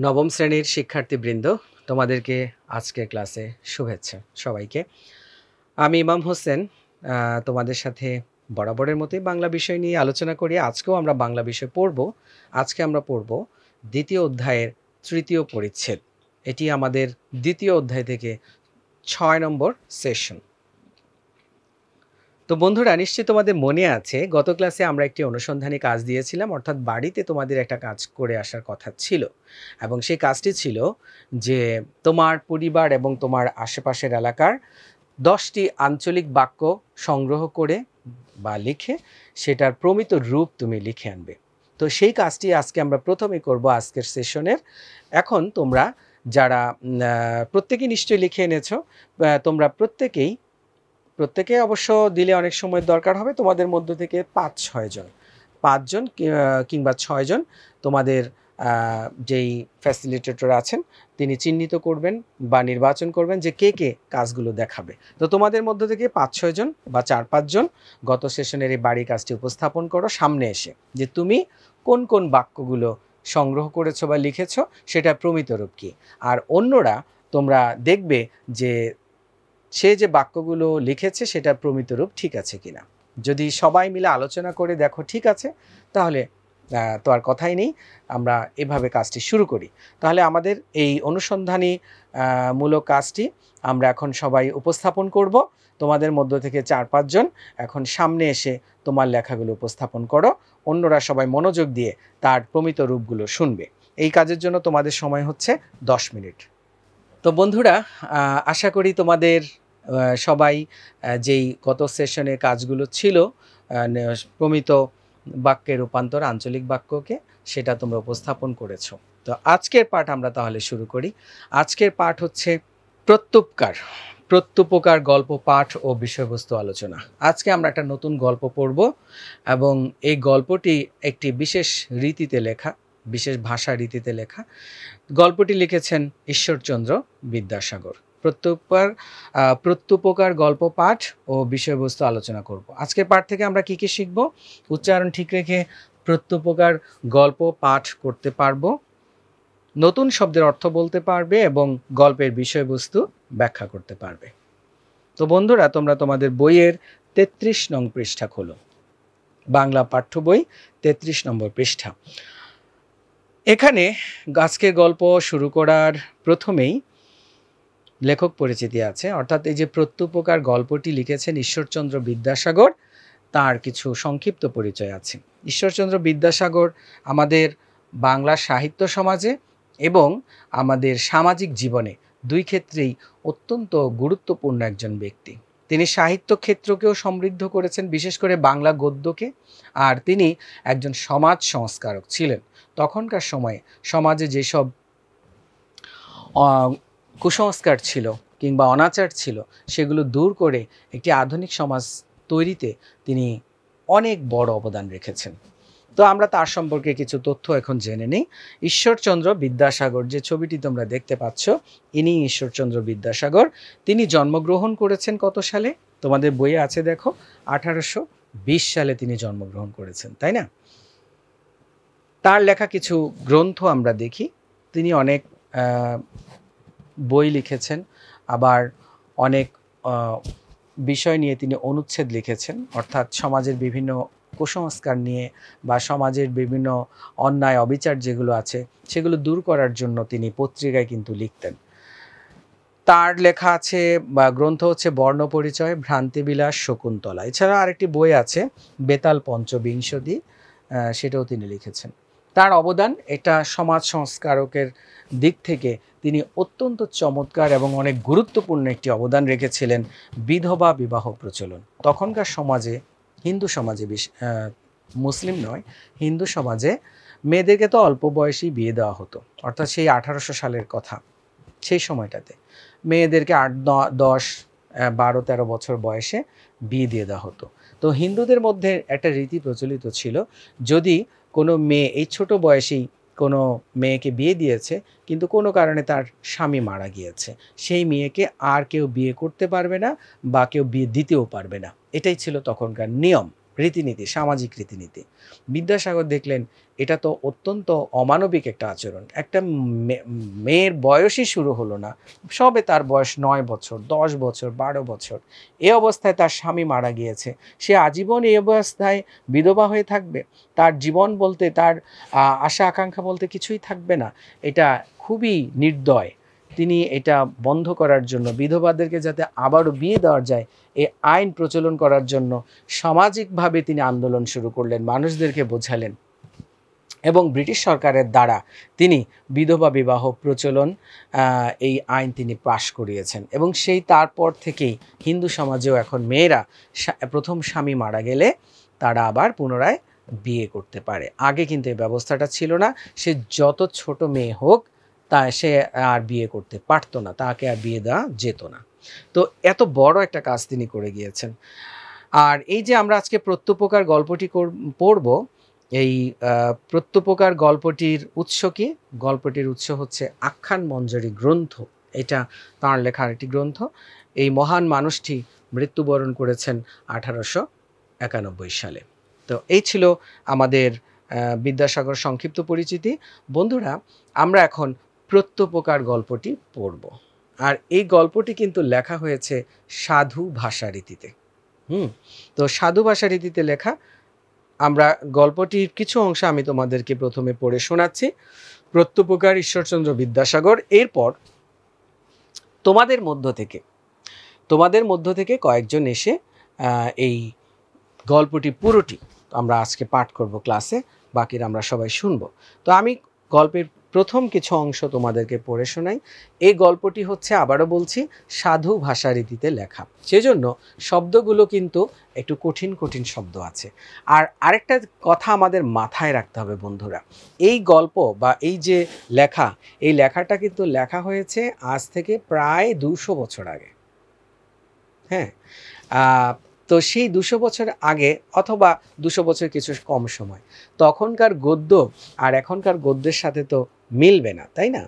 নবম শ্রেণীর শিক্ষার্থীবৃন্দ, তোমাদেরকে আজকের ক্লাসে শুভেচ্ছা সবাইকে। আমি ইমাম হোসেন তোমাদের সাথে বরাবরের মতোই বাংলা বিষয় নিয়ে আলোচনা করি। আজকেও আমরা বাংলা বিষয় পড়ব। আজকে আমরা পড়ব দ্বিতীয় অধ্যায়ের তৃতীয় পরিচ্ছেদ। এটি আমাদের দ্বিতীয় অধ্যায় থেকে ৬ নম্বর সেশন। তো বন্ধুরা, নিশ্চয়ই তোমাদের মনে আছে গত ক্লাসে আমরা একটি অনুসন্ধানী কাজ দিয়েছিলাম, অর্থাৎ বাড়িতে তোমাদের একটা কাজ করে আসার কথা ছিল, এবং সেই কাজটি ছিল যে তোমার পরিবার এবং তোমার আশেপাশের এলাকার 10টি আঞ্চলিক বাক্য সংগ্রহ করে বা লিখে সেটার প্রমিত রূপ তুমি লিখে আনবে। তো সেই কাজটি আজকে আমরা প্রথমেই করব আজকের সেশনের। এখন তোমরা যারা প্রত্যেকেই নিশ্চয়ই লিখে এনেছো, তোমরা প্রত্যেকে অবশ্য দিলে অনেক সময় দরকার হবে। তোমাদের মধ্য থেকে 5-6 জন কিংবা 6 জন তোমাদের যেই ফ্যাসিলিটেটর আছেন তিনি চিহ্নিত করবেন বা নির্বাচন করবেন যে কে কে কাজগুলো দেখাবে। তো তোমাদের মধ্য থেকে 5-6 জন বা 4-5 জন গত সেশনের এই বাড়ি কাজটি উপস্থাপন করো সামনে এসে, যে তুমি কোন কোন বাক্যগুলো সংগ্রহ করেছো বা লিখেছো সেটা প্রমিত রূপ কি। আর অন্যরা তোমরা দেখবে যে সে যে বাক্যগুলো লিখেছে সেটা প্রমিত রূপ ঠিক আছে কিনা। যদি সবাই মিলে আলোচনা করে দেখো ঠিক আছে, তাহলে তো আর কথাই নেই, আমরা এভাবে কাজটি শুরু করি। তাহলে আমাদের এই অনুসন্ধানী মূলক কাজটি আমরা এখন সবাই উপস্থাপন করব। তোমাদের মধ্য থেকে 4-5 জন এখন সামনে এসে তোমার লেখাগুলো উপস্থাপন করো। অন্যরা সবাই মনোযোগ দিয়ে তার প্রমিত রূপগুলো শুনবে। এই কাজের জন্য তোমাদের সময় হচ্ছে 10 মিনিট। তো বন্ধুরা, আশা করি তোমাদের সবাই যেই গত সেশনে কাজগুলো ছিল প্রমিত বাক্যের রূপান্তর আঞ্চলিক বাক্যকে, সেটা তোমরা উপস্থাপন করেছো। তো আজকের পাঠ আমরা তাহলে শুরু করি। আজকের পাঠ হচ্ছে প্রত্যুপকার গল্প পাঠ ও বিষয়বস্তু আলোচনা। আজকে আমরা একটা নতুন গল্প পড়ব এবং এই গল্পটি একটি বিশেষ রীতিতে লেখা, বিশেষ ভাষা রীতিতে লেখা। গল্পটি লিখেছেন ঈশ্বরচন্দ্র বিদ্যাসাগর। প্রত্যুপকার গল্প পাঠ ও বিষয়বস্তু আলোচনা করব। আজকের পাঠ থেকে আমরা কি কি শিখব? উচ্চারণ ঠিক রেখে প্রত্যুপকার গল্প পাঠ করতে পারবো, নতুন শব্দের অর্থ বলতে পারবে এবং গল্পের বিষয়বস্তু ব্যাখ্যা করতে পারবে। তো বন্ধুরা, তোমরা তোমাদের বইয়ের 33 নং পৃষ্ঠা খোলো। বাংলা পাঠ্য বই 33 নম্বর পৃষ্ঠা। এখানে আজকের গল্প শুরু করার প্রথমেই লেখক পরিচিতি আছে, অর্থাৎ এই যে প্রত্যুপকার গল্পটি লিখেছেন ঈশ্বরচন্দ্র বিদ্যাসাগর, তার কিছু সংক্ষিপ্ত পরিচয় আছে। ঈশ্বরচন্দ্র বিদ্যাসাগর আমাদের বাংলা সাহিত্য সমাজে এবং আমাদের সামাজিক জীবনে দুই ক্ষেত্রেই অত্যন্ত গুরুত্বপূর্ণ একজন ব্যক্তি। তিনি সাহিত্য ক্ষেত্রকেও সমৃদ্ধ করেছেন, বিশেষ করে বাংলা গদ্যকে। আর তিনি একজন সমাজ সংস্কারক ছিলেন। তখনকার সময়ে সমাজে যেসব কুসংস্কার ছিল কিংবা অনাচার ছিল সেগুলো দূর করে একটি আধুনিক সমাজ তৈরিতে তিনি অনেক বড় অবদান রেখেছেন। তো আমরা তার সম্পর্কে কিছু তথ্য এখন জেনে নিই। ঈশ্বরচন্দ্র বিদ্যাসাগর, যে ছবিটি তোমরা দেখতে পাচ্ছ, ইনি ঈশ্বরচন্দ্র বিদ্যাসাগর। তিনি জন্মগ্রহণ করেছেন কত সালে? তোমাদের বইয়ে আছে, দেখো, 1820 সালে তিনি জন্মগ্রহণ করেছেন, তাই না? তার লেখা কিছু গ্রন্থ আমরা দেখি। তিনি অনেক বই লিখেছেন, আবার অনেক বিষয় নিয়ে তিনি অনুচ্ছেদ লিখেছেন, অর্থাৎ সমাজের বিভিন্ন কুসংস্কার নিয়ে বা সমাজের বিভিন্ন অন্যায় অবিচার যেগুলো আছে সেগুলো দূর করার জন্য তিনি পত্রিকায় কিন্তু লিখতেন। তার লেখা আছে বা গ্রন্থ হচ্ছে বর্ণপরিচয়, ভ্রান্তিবিলাস, শকুন্তলা। এছাড়া আরেকটি বই আছে বেতাল পঞ্চবিংশতি, সেটাও তিনি লিখেছেন। তার অবদান, এটা সমাজ সংস্কারকের দিক থেকে তিনি অত্যন্ত চমৎকার এবং অনেক গুরুত্বপূর্ণ একটি অবদান রেখেছিলেন বিধবা বিবাহ প্রচলন। তখনকার সমাজে, হিন্দু সমাজে, মুসলিম নয়, হিন্দু সমাজে মেয়েদেরকে তো অল্প বয়সেই বিয়ে দেওয়া হতো, অর্থাৎ সেই 1800 সালের কথা। সেই সময়টাতে মেয়েদেরকে 8, 10, 12, 13 বছর বয়সে বিয়ে দিয়ে দেওয়া হতো। তো হিন্দুদের মধ্যে একটা রীতি প্রচলিত ছিল, যদি কোনো মেয়ে এই ছোট বয়সেই কোনো মেয়েকে বিয়ে দিয়েছে কিন্তু কোনো কারণে তার স্বামী মারা গিয়েছে, সেই মেয়েকে আর কেউ বিয়ে করতে পারবে না বা কেউ বিয়ে দিতেও পারবে না। এটাই ছিল তখনকার নিয়ম, রীতিনীতি, সামাজিক রীতিনীতি। বিদ্যাসাগর দেখলেন এটা তো অত্যন্ত অমানবিক একটা আচরণ। একটা মেয়ের বয়সই শুরু হলো না, সবে তার বয়স ৯ বছর, ১০ বছর, ১২ বছর। এ অবস্থায় তার স্বামী মারা গিয়েছে, সে আজীবন এই অবস্থায় বিধবা হয়ে থাকবে, তার জীবন বলতে, তার আশা আকাঙ্ক্ষা বলতে কিছুই থাকবে না। এটা খুবই নির্দয়। তিনি এটা বন্ধ করার জন্য, বিধবাদেরকে যাতে আবারও বিয়ে দেওয়া যায় এই আইন প্রচলন করার জন্য সামাজিকভাবে তিনি আন্দোলন শুরু করলেন, মানুষদেরকে বোঝালেন এবং ব্রিটিশ সরকারের দ্বারা তিনি বিধবা বিবাহ প্রচলন এই আইন তিনি পাশ করিয়েছেন। এবং সেই তারপর থেকেই হিন্দু সমাজেও এখন মেয়েরা প্রথম স্বামী মারা গেলে তারা আবার পুনরায় বিয়ে করতে পারে। আগে কিন্তু এই ব্যবস্থাটা ছিল না, সে যত ছোট মেয়ে হোক তা সে আর বিয়ে করতে পারতো না, তাকে আর বিয়ে দেওয়া যেত না। তো এত বড় একটা কাজ তিনি করে গিয়েছেন। আর এই যে আমরা আজকে প্রত্যুপকার গল্পটি পড়ব, এই প্রত্যুপকার গল্পটির উৎস কি? গল্পটির উৎস হচ্ছে আখ্যান মঞ্জরি গ্রন্থ। এটা তাঁর লেখার একটি গ্রন্থ। এই মহান মানুষটি মৃত্যুবরণ করেছেন 1891 সালে। তো এই ছিল আমাদের বিদ্যাসাগর সংক্ষিপ্ত পরিচিতি। বন্ধুরা, আমরা এখন প্রত্যুপকার গল্পটি পড়ব। আর এই গল্পটি কিন্তু লেখা হয়েছে সাধু ভাষা রীতিতে। তো সাধু ভাষা রীতিতে লেখা। আমরা গল্পটির কিছু অংশ আমি তোমাদেরকে প্রথমে পড়ে শোনাচ্ছি। প্রত্যুপকার ঈশ্বরচন্দ্র বিদ্যাসাগর। এরপর তোমাদের মধ্য থেকে কয়েকজন এসে এই গল্পটি পুরোটি আমরা আজকে পাঠ করব ক্লাসে, বাকিরা আমরা সবাই শুনব। তো আমি গল্পের প্রথম কিছু অংশ তোমাদেরকে পড়ে শোনাই। এই গল্পটি হচ্ছে, আবারও বলছি, সাধু ভাষা রীতিতে লেখা, সেজন্য শব্দগুলো কিন্তু একটু কঠিন কঠিন শব্দ আছে। আর আরেকটা কথা আমাদের মাথায় রাখতে হবে বন্ধুরা, এই গল্প বা এই যে লেখা, এই লেখাটা কিন্তু লেখা হয়েছে আজ থেকে প্রায় 200 বছর আগে। হ্যাঁ, তো সেই 200 বছর আগে অথবা 200 বছর কিছু কম সময়, তখনকার গদ্য আর এখনকার গদ্যের সাথে তো মিলবে না, তাই না?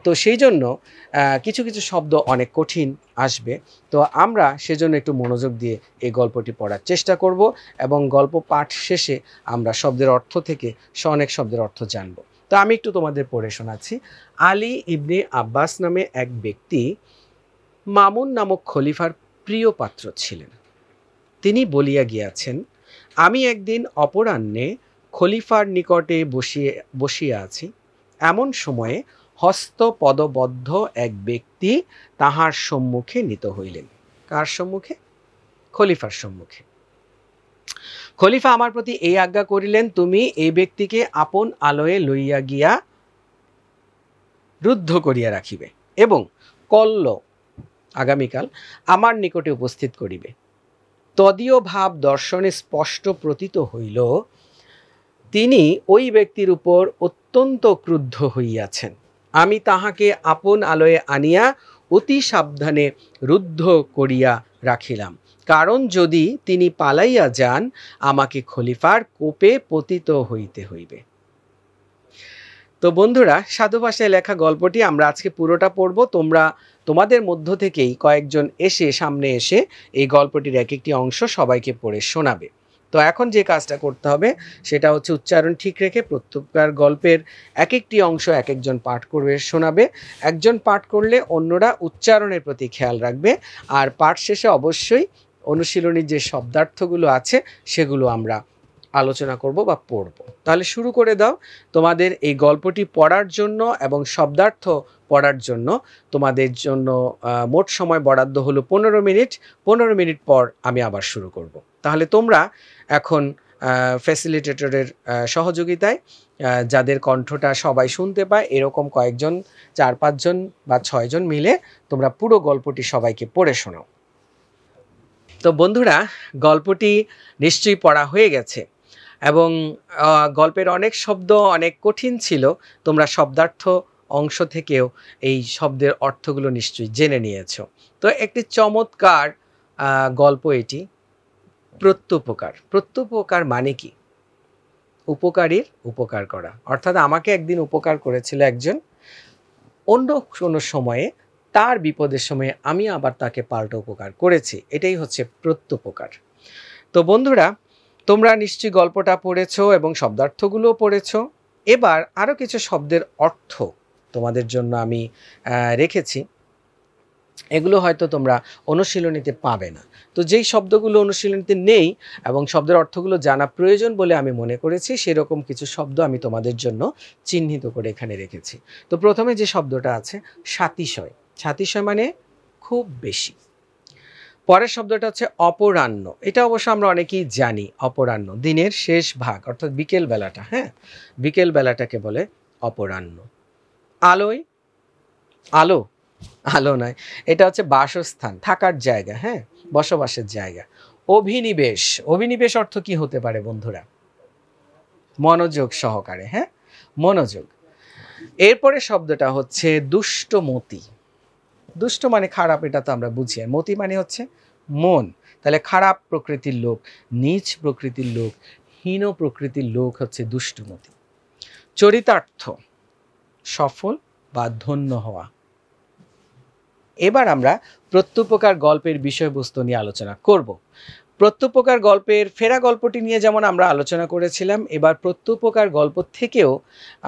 তো সেই জন্য কিছু কিছু শব্দ অনেক কঠিন আসবে। তো আমরা সেজন্য একটু মনোযোগ দিয়ে এই গল্পটি পড়ার চেষ্টা করব এবং গল্প পাঠ শেষে আমরা শব্দের অর্থ থেকে অনেক শব্দের অর্থ জানব। তো আমি একটু তোমাদের পড়ে শোনাচ্ছি। আলী ইবনে আব্বাস নামে এক ব্যক্তি মামুন নামক খলিফার প্রিয় পাত্র ছিলেন। তিনি বলিয়া গিয়াছেন, আমি একদিন অপরাহ্নে খলিফার নিকটে বসিয়া আছি, এমন সময়ে হস্তপদবদ্ধ এক ব্যক্তি তাহার সম্মুখে নীত হইলেন। কার সম্মুখে? খলিফার সম্মুখে। খলিফা আমার প্রতি এই আজ্ঞা করিলেন, তুমি এই ব্যক্তিকে আপন আলয়ে লইয়া গিয়া রুদ্ধ করিয়া রাখিবে এবং কল্ল আগামীকাল আমার নিকটে উপস্থিত করিবে। তদীয় ভাব দর্শনে স্পষ্ট প্রতীত হইল, তিনি ওই ব্যক্তির উপর অত্যন্ত ক্রুদ্ধ হইয়াছেন। আমি তাহাকে আপন আলয়ে আনিয়া অতি সাবধানে রুদ্ধ করিয়া রাখিলাম, কারণ যদি তিনি পালাইয়া যান, আমাকে খলিফার কোপে পতিত হইতে হইবে। তো বন্ধুরা, সাধু ভাষায় লেখা গল্পটি আমরা আজকে পুরোটা পড়ব। তোমাদের মধ্য থেকেই কয়েকজন সামনে এসে এই গল্পটির এক একটি অংশ সবাইকে পড়ে শোনাবে। তো এখন যে কাজটা করতে হবে সেটা হচ্ছে উচ্চারণ ঠিক রেখে প্রত্যেকবার গল্পের এক একটি অংশ এক একজন পাঠ করবে, শোনাবে। একজন পাঠ করলে অন্যরা উচ্চারণের প্রতি খেয়াল রাখবে। আর পাঠ শেষে অবশ্যই অনুশীলনীর যে শব্দার্থগুলো আছে সেগুলো আমরা আলোচনা করব বা পড়ব। তাহলে শুরু করে দাও। তোমাদের এই গল্পটি পড়ার জন্য এবং শব্দার্থ পড়ার জন্য তোমাদের জন্য মোট সময় বরাদ্দ হলো 15 মিনিট। 15 মিনিট পর আমি আবার শুরু করব। তাহলে তোমরা এখন ফ্যাসিলিটেটরের সহযোগিতায় যাদের কণ্ঠটা সবাই শুনতে পায় এরকম কয়েকজন, 4-5 জন বা 6 জন মিলে তোমরা পুরো গল্পটি সবাইকে পড়ে শোনাও। তো বন্ধুরা, গল্পটি নিশ্চয়ই পড়া হয়ে গেছে এবং গল্পের অনেক শব্দ অনেক কঠিন ছিল। তোমরা শব্দার্থ অংশ থেকেও এই শব্দের অর্থগুলো নিশ্চয়ই জেনে নিয়েছো। তো একটি চমৎকার গল্প এটি। প্রত্যুপকার। প্রত্যুপকার মানে কি? উপকারীর উপকার করা। অর্থাৎ আমাকে একদিন উপকার করেছিল একজন, অন্য কোনো সময়ে তার বিপদের সময়ে আমি আবার তাকে পাল্টা উপকার করেছি। এটাই হচ্ছে প্রত্যুপকার। তো বন্ধুরা, তোমরা নিশ্চয়ই গল্পটা পড়েছো এবং শব্দার্থগুলোও পড়েছো। এবার আরও কিছু শব্দের অর্থ তোমাদের জন্য আমি রেখেছি। এগুলো হয়তো তোমরা অনুশীলনীতে পাবে না। তো যেই শব্দগুলো অনুশীলনীতে নেই এবং শব্দের অর্থগুলো জানা প্রয়োজন বলে আমি মনে করেছি, সেরকম কিছু শব্দ আমি তোমাদের জন্য চিহ্নিত করে এখানে রেখেছি। তো প্রথমে যে শব্দটা আছে সাতিশয়। সাতিশয় মানে খুব বেশি। পরের শব্দটা হচ্ছে অপরাহ্ন। এটা অবশ্য আমরা অনেকেই জানি, অপরাহ্ন দিনের শেষ ভাগ অর্থাৎ বিকেল বেলাটা। হ্যাঁ, বিকেল বেলাটাকে বলে অপরাহ্ন। আলোয়, আলো, আলো নয়, এটা হচ্ছে বাসস্থান, থাকার জায়গা। হ্যাঁ, বসবাসের জায়গা। অভিনিবেশ, অভিনিবেশ অর্থ কি হতে পারে বন্ধুরা? মনোযোগ সহকারে। হ্যাঁ, মনোযোগ। এরপরে শব্দটা হচ্ছে দুষ্টমতি। দুষ্ট মানে খারাপ, এটা তো আমরা বুঝি। আর মতি মানে হচ্ছে মন। তাহলে খারাপ প্রকৃতির লোক, নীচ প্রকৃতির লোক, হীন প্রকৃতির লোক হচ্ছে দুষ্টমতি। চরিতার্থ, সফল বা ধন্য হওয়া। এবার আমরা প্রত্যুপকার গল্পের বিষয়বস্তু নিয়ে আলোচনা করব। প্রত্যুপকার গল্পের ফেরা গল্পটি নিয়ে যেমন আমরা আলোচনা করেছিলাম, এবার প্রত্যুপকার গল্প থেকেও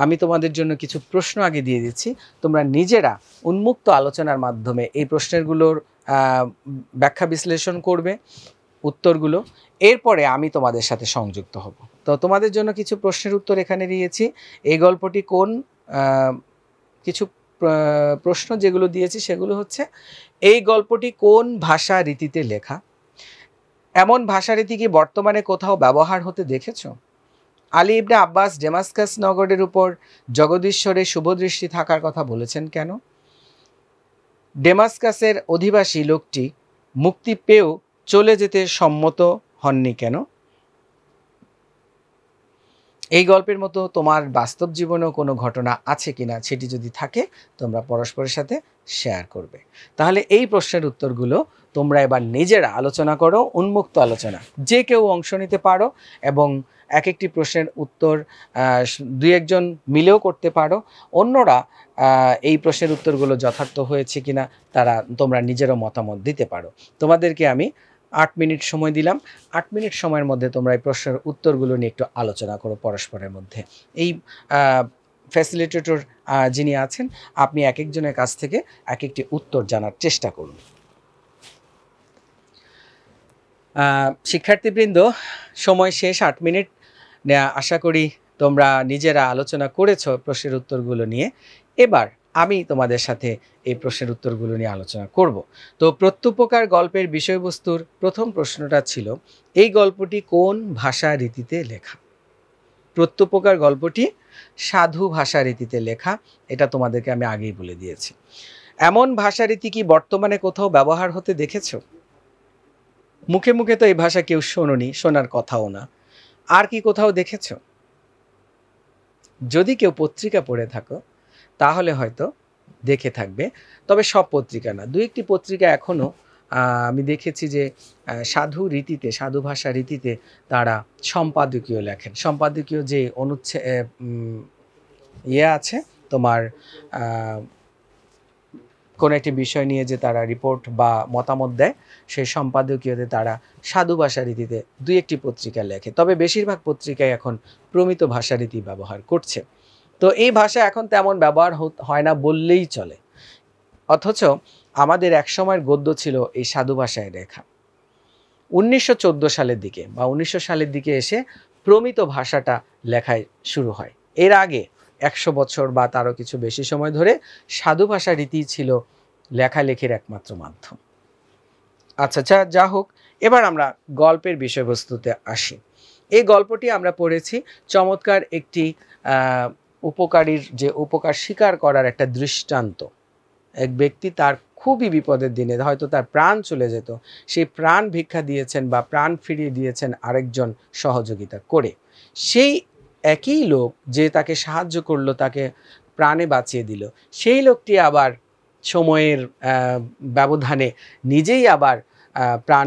আমি তোমাদের জন্য কিছু প্রশ্ন আগে দিয়ে দিচ্ছি। তোমরা নিজেরা উন্মুক্ত আলোচনার মাধ্যমে এই প্রশ্নেরগুলোর ব্যাখ্যা বিশ্লেষণ করবে, উত্তরগুলো। এরপরে আমি তোমাদের সাথে সংযুক্ত হব। তো তোমাদের জন্য কিছু প্রশ্নের উত্তর এখানে দিয়েছি। এই গল্পটি কোন কিছু প্রশ্ন যেগুলো দিয়েছি সেগুলো হচ্ছে, এই গল্পটি কোন ভাষা রীতিতে লেখা? এমন ভাষারীতি কি বর্তমানে কোথাও ব্যবহার হতে দেখেছ? আলী ইবনে আব্বাস ডেমাস্কাস নগরের উপর জগদীশ্বরে শুভদৃষ্টি থাকার কথা বলেছেন কেন? ডেমাস্কাসের অধিবাসী লোকটি মুক্তি পেয়েও চলে যেতে সম্মত হননি কেন? এই গল্পের মতো তোমার বাস্তব জীবনেও কোনো ঘটনা আছে কিনা, সেটি যদি থাকে তোমরা পরস্পরের সাথে শেয়ার করবে। তাহলে এই প্রশ্নের উত্তরগুলো তোমরা এবার নিজেরা আলোচনা করো, উন্মুক্ত আলোচনা। যে কেউ অংশ নিতে পারো এবং এক একটি প্রশ্নের উত্তর দুই একজন মিলেও করতে পারো। অন্যরা এই প্রশ্নের উত্তরগুলো যথার্থ হয়েছে কিনা তোমরা নিজেরও মতামত দিতে পারো। তোমাদেরকে আমি 8 মিনিট সময় দিলাম। 8 মিনিট সময়ের মধ্যে তোমরা এই প্রশ্নের উত্তরগুলো নিয়ে একটু আলোচনা করো পরস্পরের মধ্যে। এই ফ্যাসিলিটেটর যিনি আছেন, আপনি এক একজনের কাছ থেকে এক একটি উত্তর জানার চেষ্টা করুন। শিক্ষার্থীবৃন্দ, সময় শেষ, 8 মিনিট। আশা করি তোমরা নিজেরা আলোচনা করেছো প্রশ্নের উত্তরগুলো নিয়ে। এবার আমি তোমাদের সাথে এই প্রশ্নের উত্তরগুলো নিয়ে আলোচনা করব। তো প্রত্যুপকার গল্পের বিষয়বস্তুর প্রথম প্রশ্নটা ছিল, এই গল্পটি কোন ভাষা রীতিতে লেখা? প্রত্যুপকার গল্পটি সাধু ভাষা রীতিতে লেখা, এটা তোমাদেরকে আমি আগেই বলে দিয়েছি। এমন ভাষা রীতি কি বর্তমানে কোথাও ব্যবহার হতে দেখেছো? মুখে মুখে তো এই ভাষা কেউ শোনোনি, শোনার কথাও না। আর কি কোথাও দেখেছো? যদি কেউ পত্রিকা পড়ে থাকো তাহলে হয়তো দেখে থাকবে, তবে সব পত্রিকা না। দু একটি পত্রিকা এখনও আমি দেখেছি যে সাধু রীতিতে, সাধু ভাষা রীতিতে তারা সম্পাদকীয় লেখেন। সম্পাদকীয় যে আছে তোমার, কোনো একটি বিষয় নিয়ে যে তারা রিপোর্ট বা মতামত দেয়, সেই সম্পাদকীয়তে তারা সাধু ভাষা রীতিতে দুই একটি পত্রিকা লেখে। তবে বেশিরভাগ পত্রিকায় এখন প্রমিত ভাষারীতি ব্যবহার করছে। তো এই ভাষা এখন তেমন ব্যবহার হয় না বললেই চলে। অথচ আমাদের এক সময়ের গদ্য ছিল এই সাধু ভাষায় লেখা। 1914 সালের দিকে বা 1900 সালের দিকে এসে প্রমিত ভাষাটা লেখায় শুরু হয়। এর আগে 100 বছর বা তারও কিছু বেশি সময় ধরে সাধু ভাষা রীতি ছিল লেখালেখির একমাত্র মাধ্যম। আচ্ছা, যা হোক, এবার আমরা গল্পের বিষয়বস্তুতে আসি। এই গল্পটি আমরা পড়েছি চমৎকার একটি উপকারীর যে উপকার স্বীকার করার একটা দৃষ্টান্ত। এক ব্যক্তি তার খুবই বিপদের দিনে, হয়তো তার প্রাণ চলে যেত, সেই প্রাণ ভিক্ষা দিয়েছেন বা প্রাণ ফিরিয়ে দিয়েছেন আরেকজন সহযোগিতা করে। সেই একই লোক যে তাকে সাহায্য করলো, তাকে প্রাণে বাঁচিয়ে দিল, সেই লোকটি আবার সময়ের ব্যবধানে নিজেই আবার প্রাণ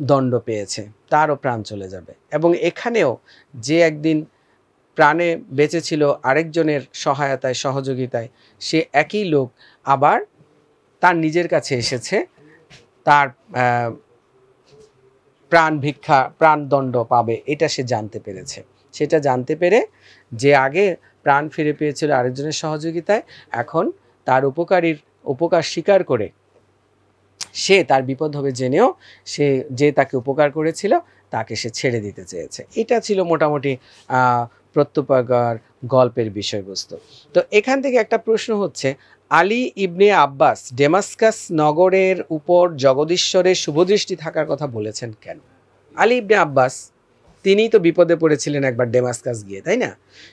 দণ্ড পেয়েছে, তারও প্রাণ চলে যাবে। এবং এখানেও যে একদিন প্রাণে বেঁচে ছিল আরেকজনের সহায়তায়, সহযোগিতায়, সে একই লোক আবার তার নিজের কাছে এসেছে, তার প্রাণ ভিক্ষা প্রাণদণ্ড পাবে এটা সে জানতে পেরেছে। সেটা জানতে পেরে যে আগে প্রাণ ফিরে পেয়েছিল আরেকজনের সহযোগিতায়, এখন তার উপকার স্বীকার করে সে তার বিপদ হবে জেনেও সে যে তাকে উপকার করেছিল তাকে সে ছেড়ে দিতে চেয়েছে। এটা ছিল মোটামুটি প্রত্যুপকার গল্পের বিষয়বস্তু। তো এখান থেকে একটা প্রশ্ন হচ্ছে, আলী ইবনে আব্বাস ডেমাস্কাস নগরের উপর জগদীশ্বরের শুভদৃষ্টি থাকার কথা বলেছেন কেন? আলী ইবনে আব্বাস তিনিই তো বিপদে পড়েছিলেন একবার ডেমাস্কাস গিয়ে, তাই না?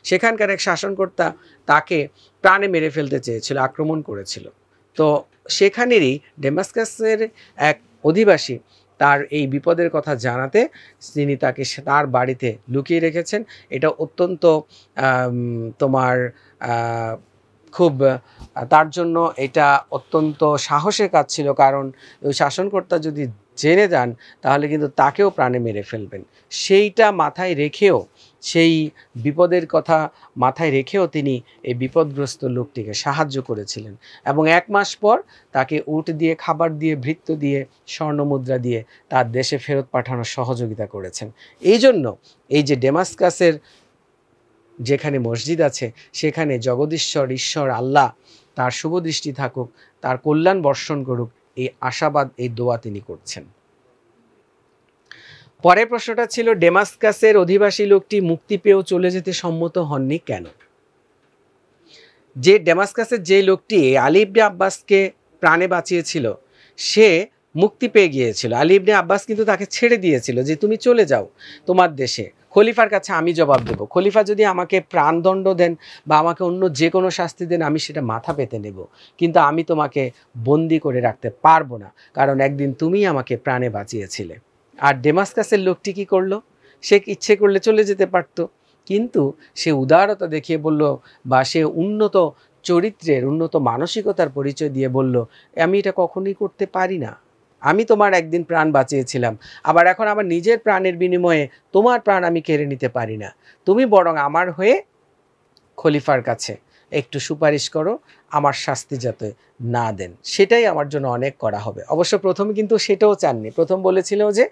সেখানকার এক শাসনকর্তা তাকে প্রাণে মেরে ফেলতে চেয়েছিল, আক্রমণ করেছিল। তো সেখানেরই ডেমাস্কাসের এক অধিবাসী তার এই বিপদের কথা জানাতে তিনি তাকে তার বাড়িতে লুকিয়ে রেখেছেন। এটা অত্যন্ত তোমার খুব তার জন্য এটা অত্যন্ত সাহসের কাজ ছিল, কারণ ওই শাসনকর্তা যদি জেনে যান তাহলে কিন্তু তাকেও প্রাণে মেরে ফেলবেন। সেইটা মাথায় রেখেও, সেই বিপদের কথা মাথায় রেখেও তিনি এই বিপদগ্রস্ত লোকটিকে সাহায্য করেছিলেন এবং 1 মাস পর তাকে উট দিয়ে, খাবার দিয়ে, ভৃত্য দিয়ে, স্বর্ণমুদ্রা দিয়ে তার দেশে ফেরত পাঠানোর সহযোগিতা করেছেন। এই জন্য এই যে ডেমাস্কাসের যেখানে মসজিদ আছে সেখানে ঈশ্বর আল্লাহ তার শুভদৃষ্টি থাকুক, তার কল্যাণ বর্ষণ করুক, এই আশাবাদ, এই দোয়া তিনি করছেন। পরের প্রশ্নটা ছিল, ডেমাস্কাসের অধিবাসী লোকটি মুক্তি পেয়েও চলে যেতে সম্মত হননি কেন? যে ডেমাস্কাসের যে লোকটি আলী ইবনে আব্বাসকে প্রাণে বাঁচিয়েছিল সে মুক্তি পেয়ে গিয়েছিল। আলী ইবনে আব্বাস কিন্তু তাকে ছেড়ে দিয়েছিল যে তুমি চলে যাও তোমার দেশে, খলিফার কাছে আমি জবাব দেব। খলিফা যদি আমাকে প্রাণদণ্ড দেন বা আমাকে অন্য যে কোনো শাস্তি দেন আমি সেটা মাথা পেতে নেব, কিন্তু আমি তোমাকে বন্দি করে রাখতে পারবো না, কারণ একদিন তুমি আমাকে প্রাণে বাঁচিয়েছিলে। আর ডেমাস্কাসের লোকটি কি করলো? সে ইচ্ছে করলে চলে যেতে পারতো, কিন্তু সে উদারতা দেখিয়ে বলল, বা সে উন্নত চরিত্রের, উন্নত মানসিকতার পরিচয় দিয়ে বলল, আমি এটা কখনোই করতে পারি না। আমি তোমার একদিন প্রাণ বাঁচিয়েছিলাম, আবার এখন আমার নিজের প্রাণের বিনিময়ে তোমার প্রাণ আমি কেড়ে নিতে পারি না। তুমি বরং আমার হয়ে খলিফার কাছে একটু সুপারিশ করো, আমার শাস্তি যাতে না দেন, সেটাই আমার জন্য অনেক করা হবে। অবশ্য প্রথমে কিন্তু সেটাও চাননি। প্রথম বলেছিল যে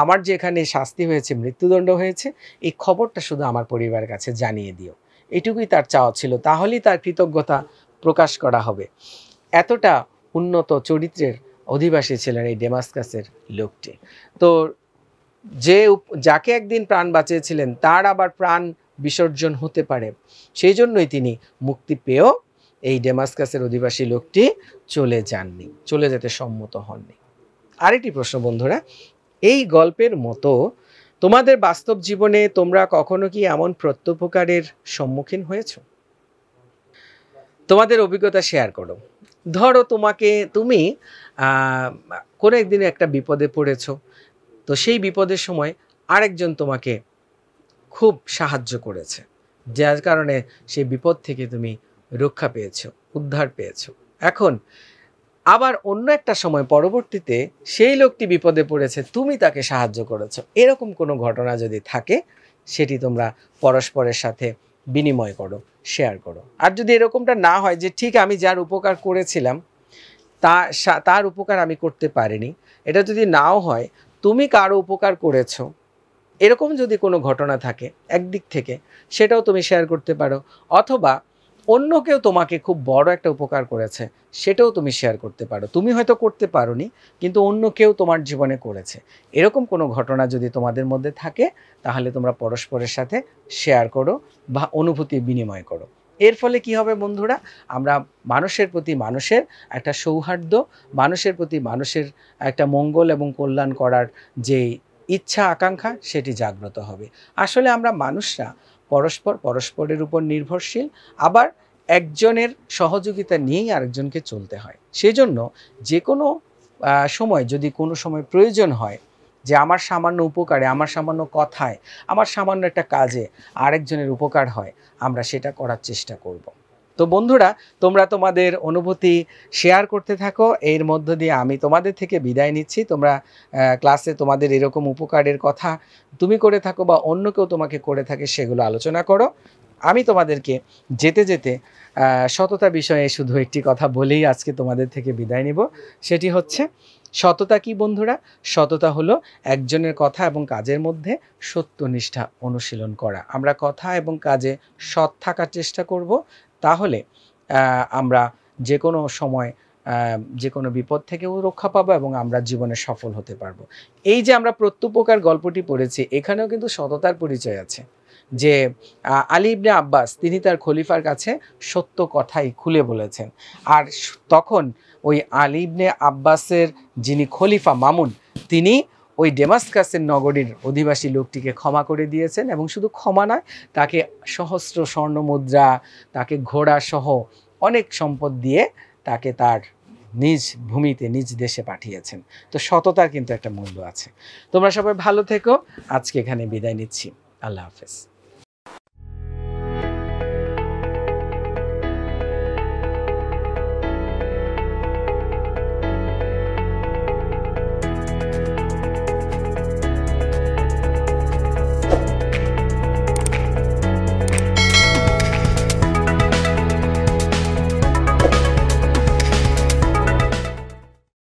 আমার যেখানে শাস্তি হয়েছে, মৃত্যুদণ্ড হয়েছে, এই খবরটা শুধু আমার পরিবারের কাছে জানিয়ে দিও, এটুকুই তার চাওয়া ছিল, তাহলেই তার কৃতজ্ঞতা প্রকাশ করা হবে। এতটা উন্নত চরিত্রের অধিবাসী ছিলেন এই ডেমাস্কাসের লোকটি। তো যাকে একদিন প্রাণ বাঁচিয়েছিলেন তার আবার প্রাণ বিসর্জন হতে পারে, সেই জন্যই তিনি মুক্তি পেয়েও এই ডেমাস্কাসের অধিবাসী লোকটি চলে যাননি, চলে যেতে সম্মত হননি। আরেকটি প্রশ্ন বন্ধুরা, এই গল্পের মতো তোমাদের বাস্তব জীবনে তোমরা কখনো কি এমন প্রত্যুপকারের সম্মুখীন হয়েছো? তোমাদের অভিজ্ঞতা শেয়ার করো। ধরো তুমি কোনো একদিন একটা বিপদে পড়েছো, তো সেই বিপদের সময় আরেকজন তোমাকে খুব সাহায্য করেছে, যার কারণে সেই বিপদ থেকে তুমি রক্ষা পেয়েছো, উদ্ধার পেয়েছো। এখন আবার অন্য একটা সময় পরবর্তীতে সেই লোকটি বিপদে পড়েছে, তুমি তাকে সাহায্য করেছো। এরকম কোনো ঘটনা যদি থাকে সেটি তোমরা পরস্পরের সাথে বিনিময় করো, শেয়ার করো। আর যদি এরকমটা না হয় যে ঠিক আমি যার উপকার করেছিলাম তার উপকার আমি করতে পারিনি, এটা যদি নাও হয় তুমি কারো উপকার করেছো, এরকম যদি কোনো ঘটনা থাকে একদিক থেকে সেটাও তুমি শেয়ার করতে পারো। অথবা অন্য কেউ তোমাকে খুব বড় একটা উপকার করেছে, সেটাও তুমি শেয়ার করতে পারো। তুমি হয়তো করতে পারোনি, কিন্তু অন্য কেউ তোমার জীবনে করেছে। এরকম কোনো ঘটনা যদি তোমাদের মধ্যে থাকে তাহলে তোমরা পরস্পরের সাথে শেয়ার করো বা অনুভূতি বিনিময় করো। এর ফলে কি হবে বন্ধুরা, আমরা মানুষের প্রতি মানুষের একটা সৌহার্দ্য, মানুষের প্রতি মানুষের একটা মঙ্গল এবং কল্যাণ করার যে ইচ্ছা আকাঙ্ক্ষা সেটি জাগ্রত হবে। আসলে আমরা মানুষরা পরস্পরের উপর নির্ভরশীল, আবার একজনের সহযোগিতা নিয়েই আরেকজনকে চলতে হয়। সেই জন্য যে কোনো সময় যদি কোনো সময় প্রয়োজন হয় যে আমার সামান্য উপকারে, আমার সামান্য কথায়, আমার সামান্য একটা কাজে আরেকজনের উপকার হয়, আমরা সেটা করার চেষ্টা করব। তো বন্ধুরা, তোমরা তোমাদের অনুভূতি শেয়ার করতে থাকো, এর মধ্য দিয়ে আমি তোমাদের থেকে বিদায় নিচ্ছি। তোমরা ক্লাসে তোমাদের এরকম উপকারের কথা তুমি করে থাকো বা অন্য কেউ তোমাকে করে থাকে, সেগুলো আলোচনা করো। আমি তোমাদেরকে যেতে যেতে সততা বিষয়ে শুধু একটি কথা বলেই আজকে তোমাদের থেকে বিদায় নিব, সেটি হচ্ছে সততা কি বন্ধুরা? সততা হলো একজনের কথা এবং কাজের মধ্যে সত্যনিষ্ঠা অনুশীলন করা। আমরা কথা এবং কাজে সৎ থাকার চেষ্টা করব, তাহলে আমরা যে কোনো সময় যে কোনো বিপদ থেকেও রক্ষা পাবো এবং আমরা জীবনে সফল হতে পারবো। এই যে আমরা প্রত্যুপকার গল্পটি পড়েছি, এখানেও কিন্তু সততার পরিচয় আছে। যে আলী ইবনে আব্বাস তিনি তার খলিফার কাছে সত্য কথাই খুলে বলেছেন। আর তখন ওই আলী ইবনে আব্বাসের যিনি খলিফা মামুন, তিনি ওই ডেমাস্কাসের নগরীর অধিবাসী লোকটিকে ক্ষমা করে দিয়েছেন, এবং শুধু ক্ষমা নয়, তাকে সহস্র স্বর্ণ মুদ্রা, তাকে ঘোড়া সহ অনেক সম্পদ দিয়ে তাকে তার নিজ ভূমিতে, নিজ দেশে পাঠিয়েছেন। তো সততার কিন্তু একটা মূল্য আছে। তোমরা সবাই ভালো থেকো। আজকে এখানে বিদায় নিচ্ছি। আল্লাহ হাফেজ।